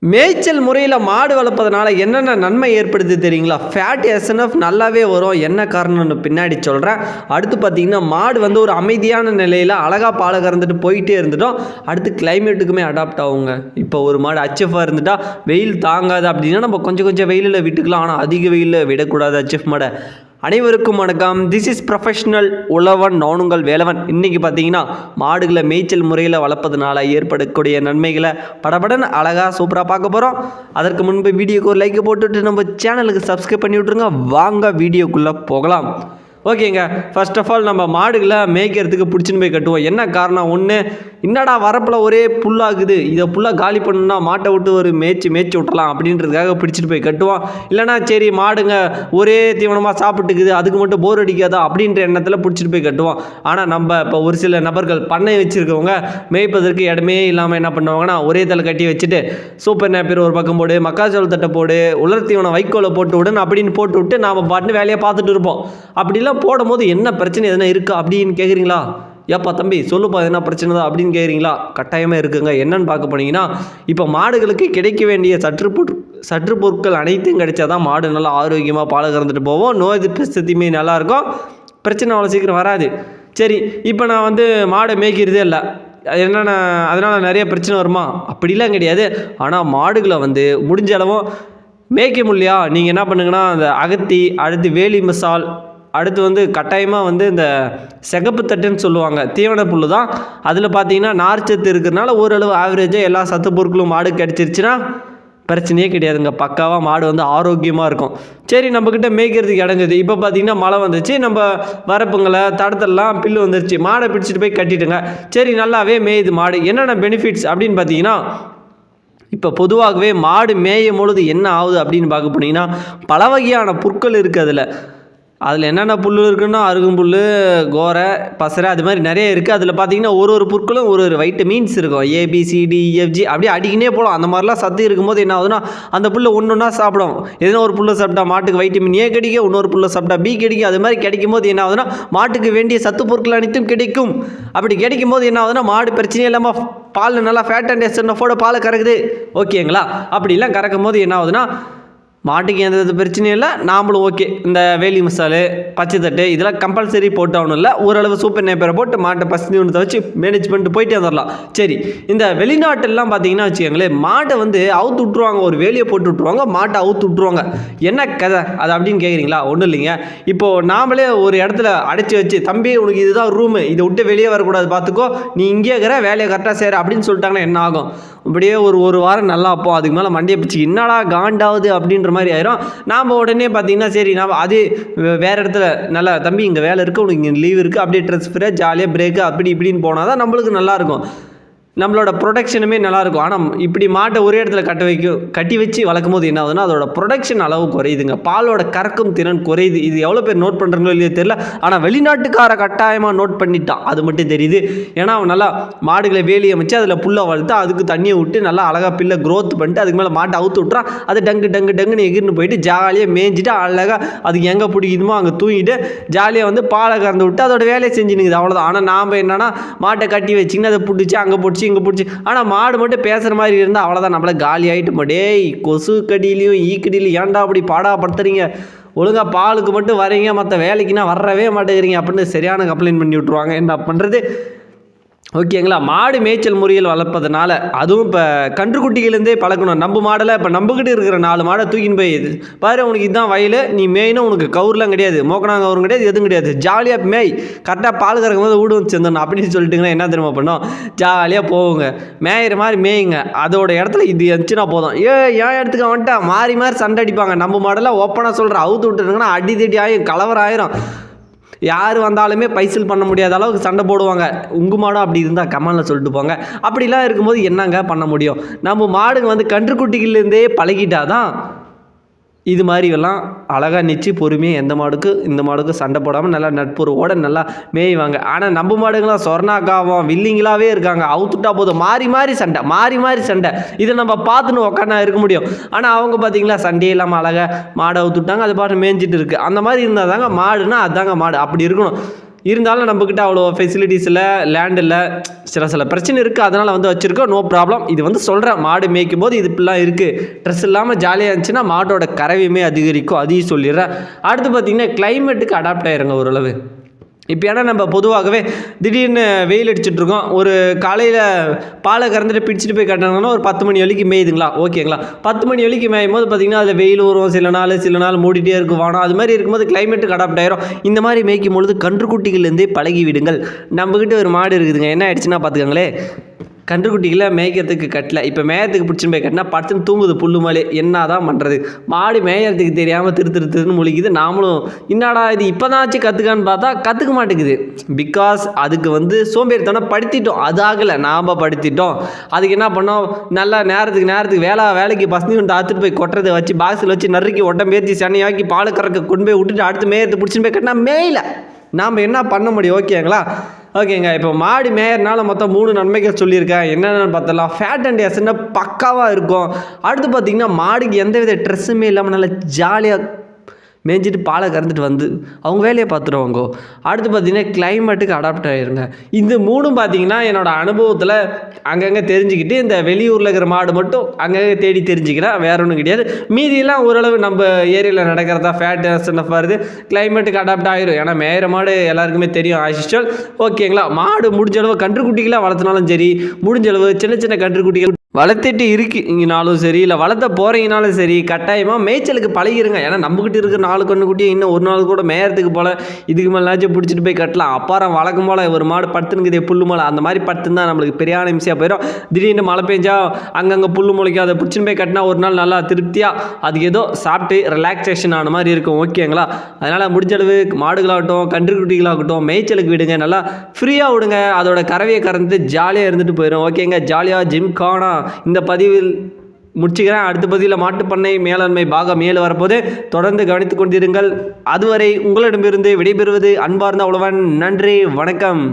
மேய்ச்சல் முறையில் மாடு வளர்ப்பதனால என்னென்ன நன்மை ஏற்படுது தெரியுங்களா? ஃபேட் எஸ்என்எஃப் நல்லாவே வரும். என்ன காரணம்னு பின்னாடி சொல்கிறேன். அடுத்து பார்த்தீங்கன்னா மாடு வந்து ஒரு அமைதியான நிலையில் அழகாக பாலை கறந்துட்டு போயிட்டே இருந்துட்டோம். அடுத்து கிளைமேட்டுக்குமே அடாப்ட் ஆகுங்க. இப்போ ஒரு மாடு ஹச்எஃபாக இருந்துட்டால் வெயில் தாங்காது அப்படின்னா நம்ம கொஞ்சம் கொஞ்சம் வெயிலில் விட்டுக்கலாம். ஆனால் அதிக வெயிலில் விடக்கூடாது ஹச்எஃப் மாடை. அனைவருக்கும் வணக்கம். திஸ் இஸ் ப்ரொஃபஷனல் உழவன், நான் உங்கள் வேலவன். இன்றைக்கி பார்த்தீங்கன்னா மாடுகளை மேய்ச்சல் முறையில் வளர்ப்பதுனால ஏற்படக்கூடிய நன்மைகளை படபடன்னு அழகாக சூப்பராக பார்க்க போகிறோம். அதற்கு முன்பு வீடியோக்கு ஒரு லைக் போட்டுவிட்டு நம்ம சேனலுக்கு சப்ஸ்கிரைப் பண்ணி விட்ருங்க. வாங்க வீடியோக்குள்ளே போகலாம். ஓகேங்க, ஃபர்ஸ்ட் ஆஃப் ஆல் நம்ம மாடுகளை மேய்க்கிறதுக்கு பிடிச்சின்னு போய் கட்டுவோம். என்ன காரணம்? ஒன்று, என்னடா வரப்பில் ஒரே புல்லாகுது, இதை புல்லாக காலி பண்ணணும்னா மாட்டை விட்டு ஒரு மேய்ச்சி விட்டுலாம் அப்படின்றதுக்காக பிடிச்சிட்டு போய் கட்டுவோம். இல்லைனா சரி மாடுங்க ஒரே தீவனமாக சாப்பிட்டுக்குது, அதுக்கு மட்டும் போர் அடிக்காதா அப்படின்ற எண்ணத்தில் பிடிச்சிட்டு போய் கட்டுவோம். ஆனால் நம்ம இப்போ ஒரு சில நபர்கள் பண்ணை வச்சுருக்கவங்க மேய்ப்பதற்கு இடமே இல்லாமல் என்ன பண்ணுவாங்கன்னா ஒரே தலை கட்டி வச்சுட்டு சூப்பர் நேப்பியர் ஒரு பக்கம் போடு, மக்காச்சோள தட்டை போடு, உலர் தீவனம் வைக்கோலை போட்டு விடுன்னு அப்படின்னு போட்டு விட்டு நாம் பாட்டு வேலையை பார்த்துட்டு இருப்போம். அப்படிலாம் போடும்போது என்ன பிரச்சனை எதுனா இருக்கா அப்படின்னு கேட்குறீங்களா? ஏப்பா தம்பி சொல்லுப்பா என்ன பிரச்சனை தான் அப்படின்னு கேட்குறீங்களா? கட்டாயமாக இருக்குங்க. என்னன்னு பார்க்க போனீங்கன்னா, இப்போ மாடுகளுக்கு கிடைக்க வேண்டிய சற்று பொருட்கள் அனைத்தும் கிடைச்சா தான் மாடு நல்லா ஆரோக்கியமாக பால் கறந்துட்டு போவோம். நோய் எதிர்ப்பு சக்தியுமே நல்லாயிருக்கும். பிரச்சனை அவ்வளோ சீக்கிரம் வராது. சரி, இப்போ நான் வந்து மாடை மேய்க்கிறதே இல்லை, என்னென்ன அதனால் நிறைய பிரச்சனை வருமா? அப்படிலாம் கிடையாது. ஆனால் மாடுகளை வந்து முடிஞ்ச அளவும் மேய்க்க முடியலையா, நீங்கள் என்ன பண்ணுங்கன்னா அந்த அகத்தி, அடுத்து வேலி மசால், அடுத்து வந்து கட்டாயமாக வந்து இந்த சிகப்பு தட்டுன்னு சொல்லுவாங்க, தீவன புல் தான். அதில் பார்த்தீங்கன்னா நார்ச்சத்து இருக்கிறதுனால ஓரளவு ஆவரேஜாக எல்லா சத்து பொருட்களும் மாடு கிடச்சிருச்சுன்னா பிரச்சனையே கிடையாதுங்க. பக்காவாக மாடு வந்து ஆரோக்கியமாக இருக்கும். சரி, நம்மக்கிட்ட மேய்க்கிறதுக்கு இடங்குது. இப்போ பார்த்தீங்கன்னா மழை வந்துச்சு, நம்ம வரப்புங்களை தடத்தெல்லாம் பில்லு வந்துருச்சு, மாடை பிடிச்சிட்டு போய் கட்டிட்டுங்க. சரி, நல்லாவே மேயுது மாடு. என்னென்ன பெனிஃபிட்ஸ் அப்படின்னு பார்த்தீங்கன்னா, இப்போ பொதுவாகவே மாடு மேயும் பொழுது என்ன ஆகுது அப்படின்னு பார்க்க போனீங்கன்னா பல வகையான புற்கள் இருக்குது. அதில் என்னென்ன புல் இருக்குன்னா அருகம்புல், கோரை, பசரை, அது மாதிரி நிறைய இருக்குது. அதில் பார்த்தீங்கன்னா ஒரு புற்களும் ஒரு வைட்டமின்ஸ் இருக்கும். ABCDEFG அப்படியே அடிக்கினே போகலாம். அந்த மாதிரிலாம் சத்து இருக்கும்போது என்ன ஆகுதுன்னா அந்த புல்லை ஒன்று ஒன்றா சாப்பிடும். எதனா ஒரு புல்லை சாப்பிட்டா மாட்டுக்கு வைட்டமின் A கிடைக்கும், இன்னொரு புல்லை சாப்பிட்டா B கிடைக்கும். அது மாதிரி கிடைக்கும் போது என்ன ஆகுதுன்னா மாட்டுக்கு வேண்டிய சத்து பொருட்கள் அனைத்தும் கிடைக்கும். அப்படி கிடைக்கும் போது என்ன ஆகுதுன்னா மாடு பிரச்சனையே இல்லாமல் பால் நல்லா ஃபேட் அண்ட் எஸ்என்எஃபோட பால் கறக்குது. ஓகேங்களா? அப்படிலாம் கறக்கும் போது என்ன ஆகுதுன்னா மாட்டுக்கு எந்த பிரச்சனையும் இல்லை, நாமளும் ஓகே. இந்த வேலி மசாலு, பச்சை தட்டு இதெல்லாம் கம்பல்சரி போட்டாகணும் இல்லை, ஓரளவு சூப்பர் நேப்பரை போட்டு மாட்டை பசங்க ஒன்றத்தை வச்சு மேனேஜ் பண்ணிட்டு போயிட்டே வந்துடலாம். சரி, இந்த வெளிநாட்டெல்லாம் பார்த்தீங்கன்னா வச்சுக்கோங்களேன், மாட்டை வந்து அவுத்து விட்ருவாங்க, ஒரு வேலியை போட்டு விட்ருவாங்க, மாட்டை அவுத்து விட்ருவாங்க. என்ன கதை அது அப்படின்னு கேட்குறீங்களா? ஒன்றும் இல்லைங்க. இப்போது நாமளே ஒரு இடத்துல அடைச்சி வச்சு, தம்பி உனக்கு இதுதான் ரூமு, இதை விட்டு வெளியே வரக்கூடாது, பார்த்துக்கோ, நீ இங்கே இருக்கிற வேலையை கரெக்டாக செய்கிற அப்படின்னு சொல்லிட்டாங்கன்னா என்ன ஆகும்? அப்படியே ஒரு வாரம் நல்லா அப்போ அதுக்கு மேலே மண்டியை பிடிச்சி என்னடா காண்டாவது அப்படின்ற மாதிரி ஆயிரும். நாம் உடனே பார்த்தீங்கன்னா சரி நாம் அது வேறு இடத்துல நல்லா தம்பி இங்கே வேலை இருக்குது, உனக்கு இங்கே லீவ் இருக்குது, அப்படியே ட்ரெஸ்ஃபராக ஜாலியாக பிரேக்கு அப்படி இப்படின்னு போனால் தான் நம்மளுக்கு நல்லாயிருக்கும், நம்மளோட ப்ரொடக்ஷனுமே நல்லாயிருக்கும். ஆனால் இப்படி மாட்டை ஒரே இடத்துல கட்டி வச்சு வளர்க்கும் போது என்ன ஆகுதுன்னா அதோட ப்ரொடக்ஷன் அளவு குறையுதுங்க, பாலோட கறக்கும் திறன் குறையுது. இது எவ்வளோ பேர் நோட் பண்ணுறங்களோ இல்லையோ தெரியல, ஆனால் வெளிநாட்டுக்கார கட்டாயமாக நோட் பண்ணிட்டான், அது மட்டும் தெரியுது. ஏன்னா அவன் நல்லா மாடுகளை வேலி அமைச்சு அதில் புல்லை வளர்த்து அதுக்கு தண்ணியை விட்டு நல்லா அழகாக பில்லை க்ரோத் பண்ணிட்டு அதுக்கு மேலே மாட்டை அவுத்து விட்றான். அது டங்குன்னு எகிர்னு போயிட்டு ஜாலியாக மேய்ஞ்சிட்டு அழகாக அதுக்கு எங்கே பிடிக்குதுமோ அங்கே தூங்கிட்டு ஜாலியாக வந்து பாலை கறந்து விட்டு அதோட வேலையை செஞ்சுனுக்குது, அவ்வளோதான். ஆனால் நாம் என்னன்னா மாட்டை கட்டி வச்சிங்கன்னா அதை பிடிச்சி அங்கே பிடிச்சி இங்கே பிடிச்சி, ஆனால் மாடு மட்டும் பேசுகிற மாதிரி இருந்தால் அவ்வளோதான், நம்மள காலி ஆகிட்டு டேய் கொசு கடியிலையும் ஈக்கடியிலையும் ஏன்டா அப்படி பாடாப்படுத்துறீங்க, ஒழுங்காக பாலுக்கு மட்டும் வரீங்க, மற்ற வேலைக்குன்னா வரவே மாட்டேங்கிறீங்க அப்படின்னு சரியான கம்ப்ளைண்ட் பண்ணி விட்ருவாங்க. என்ன பண்ணுறது? ஓகேங்களா? மாடு மேய்ச்சல் முறையில் வளர்ப்பதனால அதுவும் இப்போ கன்றுக்குட்டிகள்லேருந்தே பழக்கணும். நம்ம மாடலை இப்போ நம்பக்கிட்டு இருக்கிற 4 மாடை தூக்கின்னு போய் பாரு, உனக்கு இதுதான் வயல், நீ மேய்னும், உனக்கு கவுர்லாம் கிடையாது, மோக்கனாங்கவரும் கிடையாது, எதுவும் கிடையாது, ஜாலியாக மேய், கரெக்டாக பால் கறக்கும் போது வீடு வந்து சேர்ந்தோம் அப்படின்னு சொல்லிட்டுங்கன்னா என்ன தெரியுமா பண்ணோம்? ஜாலியாக போவோங்க, மேயிற மாதிரி மேயுங்க. அதோட இடத்துல இது இருந்துச்சுன்னா போதும், ஏன் இடத்துக்கு வந்துட்டா மாறி சண்டை அடிப்பாங்க. நம்ம மாடெல்லாம் ஓப்பனாக சொல்கிற அவுத்து விட்டுருங்கன்னா அடித்தடி ஆயிரும், கலவரம் ஆயிரும், யார் வந்தாலுமே பைசல் பண்ண முடியாத அளவுக்கு சண்டை போடுவாங்க. உங்கள் மாடும் அப்படி இருந்தால் கமெண்டில் சொல்லிட்டு போங்க. அப்படிலாம் இருக்கும்போது என்னங்க பண்ண முடியும்? நம்ம மாடுங்க வந்து கன்றுக்குட்டிகள்லேருந்தே பழகிட்டாதான் இது மாதிரிலாம் அழகாக நிச்சு பொறுமையாக இந்த மாடுக்கும் சண்டை போடாமல் நல்லா நட்புறவோடு நல்லா மேய்வாங்க. ஆனால் நம்ம மாடுங்களாம் சொர்ணாக்காவும் வில்லிங்களாகவே இருக்காங்க, அவுத்துட்டா போதும் மாறி சண்டை. இதை நம்ம பார்த்துன்னு உட்காந்து இருக்க முடியும். ஆனால் அவங்க பார்த்தீங்களா சண்டையே இல்லாமல் அழகாக மாடை அவுத்துட்டாங்க, அது பாட்டு மேய்ஞ்சிட்டு இருக்குது. அந்த மாதிரி இருந்தால் தாங்க மாடுனா அதுதாங்க மாடு, அப்படி இருக்கணும். இருந்தாலும் நம்மக்கிட்ட அவ்வளோ ஃபெசிலிட்டிஸ் இல்லை, லேண்ட் இல்லை, சில பிரச்சனை இருக்குது. அதனால் வந்து வச்சுருக்கோம். No problem. இது வந்து சொல்கிறேன், மாடு மேய்க்கும் போது இது இப்படிலாம் இருக்குது. ட்ரெஸ் இல்லாமல் ஜாலியாக இருந்துச்சுன்னா மாட்டோட கறவையுமே அதிகரிக்கும், அதையும் சொல்லிடுறேன். அடுத்து பார்த்திங்கன்னா கிளைமேட்டுக்கு அடாப்ட் ஆயிருங்க ஓரளவு. இப்போ ஏன்னா நம்ம பொதுவாகவே திடீர்னு வெயில் அடிச்சுட்ருக்கோம், ஒரு காலையில் பாலை கறந்துட்டு பிடிச்சிட்டு போய் கட்டினாங்கன்னா ஒரு 10 மணி வரைக்கும் மேயுதுங்களா, ஓகேங்களா. 10 மணி வரைக்கும் மேயும் போது பார்த்திங்கன்னா அதில் வெயில் வரும், சில நாள் மூடிட்டே இருக்கும் வானம். அது மாதிரி இருக்கும்போது கிளைமேட்டுக்கு அடாப்ட் ஆயிரும். இந்த மாதிரி மேய்க்கும் பொழுது கன்றுக்குட்டிகள்லேருந்தே பழகி விடுங்கள். நம்மக்கிட்ட ஒரு மாடு இருக்குதுங்க, என்ன ஆயிடுச்சுன்னா பார்த்துக்கங்களே, கன்றுக்குட்டிகளை மேய்க்கிறதுக்கு கட்டல. இப்போ மேயறதுக்கு பிடிச்சின்னு போய் கட்டினா படுத்துன்னு தூங்குது புல்லு மேலே. என்ன தான் பண்ணுறது, மாடு மேயறதுக்கு தெரியாமல் திருன்னு முழிக்குது. நாமளும் என்னடா இது இப்போதாச்சும் கற்றுக்கான்னு பார்த்தா கற்றுக்க மாட்டேங்குது. பிகாஸ் அதுக்கு வந்து சோம்பேறித்தனம் படுத்திட்டோம், அது ஆகலை, நாம் படுத்திட்டோம். அதுக்கு என்ன பண்ணோம், நல்லா நேரத்துக்கு வேலைக்கு பசங்க வந்து அத்துட்டு போய் கொட்டுறதை வச்சு பாக்ஸில் வச்சு நறுக்கி உடம்பேற்றி சனியாக்கி பால் கறக்க கொண்டு போய் விட்டுட்டு அடுத்து மேயறதுக்கு பிடிச்சின்னு போய் கட்டினா மேயில நாம் என்ன பண்ண முடியும், ஓகேங்களா. ஓகேங்க, இப்போ மாடு மேயறனால மொத்தம் 3 நன்மைகள் சொல்லியிருக்கேன். என்னென்னு பார்த்தலாம். ஃபேட் அண்ட் எசன்னா பக்காவாக இருக்கும். அடுத்து பார்த்திங்கன்னா மாடுக்கு எந்தவித ட்ரெஸ்ஸுமே இல்லாமல் நல்லா ஜாலியாக மேய்ஞ்சிட்டு பாலை கறந்துட்டு வந்து அவங்க வேலையை பார்த்துருவாங்க. அடுத்து பார்த்திங்கன்னா கிளைமேட்டுக்கு அடாப்ட் ஆகிருங்க. இந்த 3ம் பார்த்திங்கன்னா என்னோடய அனுபவத்தில் அங்கங்கே தெரிஞ்சுக்கிட்டு, இந்த வெளியூரில் இருக்கிற மாடு மட்டும் அங்கங்கே தேடி தெரிஞ்சுக்கிறேன், வேற ஒன்றும் கிடையாது. மீதியெல்லாம் ஓரளவு நம்ம ஏரியாவில் நடக்கிறதா ஃபேட் எஸ்என்எஃப் வருது, கிளைமேட்டுக்கு அடாப்ட் ஆகிரும். ஏன்னா மேயிற மாடு எல்லாருக்குமே தெரியும் ஆசிஸ்டல், ஓகேங்களா. மாடு முடிஞ்ச அளவு கன்றுக்குட்டிகளாக வளர்த்தினாலும் சரி, முடிஞ்ச அளவு சின்ன கன்றுக்குட்டிகள் வளர்த்துட்டு இருக்கீங்கனாலும் சரி, இல்லை வளர்த்த போகிறீங்கனாலும் சரி, கட்டாயமாக மேய்ச்சலுக்கு பழகிருங்க. ஏன்னா நம்மக்கிட்ட இருக்கிற 4 கன்றுக்குட்டியை இன்னும் ஒரு நாள் கூட மேயறதுக்கு போல் இதுக்கு மேலாச்சும் பிடிச்சிட்டு போய் கட்டலாம். அப்பாரம் வழக்கம் போல் ஒரு மாடு படுத்துனுக்குதே புல்லு மேலே, அந்த மாதிரி படுத்துன்னு தான் நம்மளுக்கு பெரியான நிமிஷம் போயிடும். திடீர்னு மழை பெஞ்சா அங்கங்கே புல்லு முளைக்கும், அதை பிடிச்சின்னு போய் கட்டினா ஒரு நாள் நல்லா திருப்தியாக அதுக்கு ஏதோ சாப்பிட்டு ரிலாக்ஸேஷன் ஆன மாதிரி இருக்கும், ஓகேங்களா. அதனால் முடிஞ்சளவு மாடுகளாகட்டும் கன்றுக்குட்டிகளாகட்டும் மேய்ச்சலுக்கு விடுங்க, நல்லா ஃப்ரீயாக விடுங்க. அதோட கறவையை கறந்து ஜாலியாக இருந்துட்டு போயிடும், ஓகேங்க. ஜாலியாக ஜிம் காணா இந்த பதிவில் முடிச்சுக்கிறேன். அடுத்த பதிவில் மாட்டுப்பண்ணை மேலாண்மை பாகம் 7 வரப்போது. தொடர்ந்து கவனித்துக் கொண்டிருங்கள். அதுவரை உங்களிடமிருந்து விடைபெறுவது அன்பார்ந்த உழவன். நன்றி, வணக்கம்.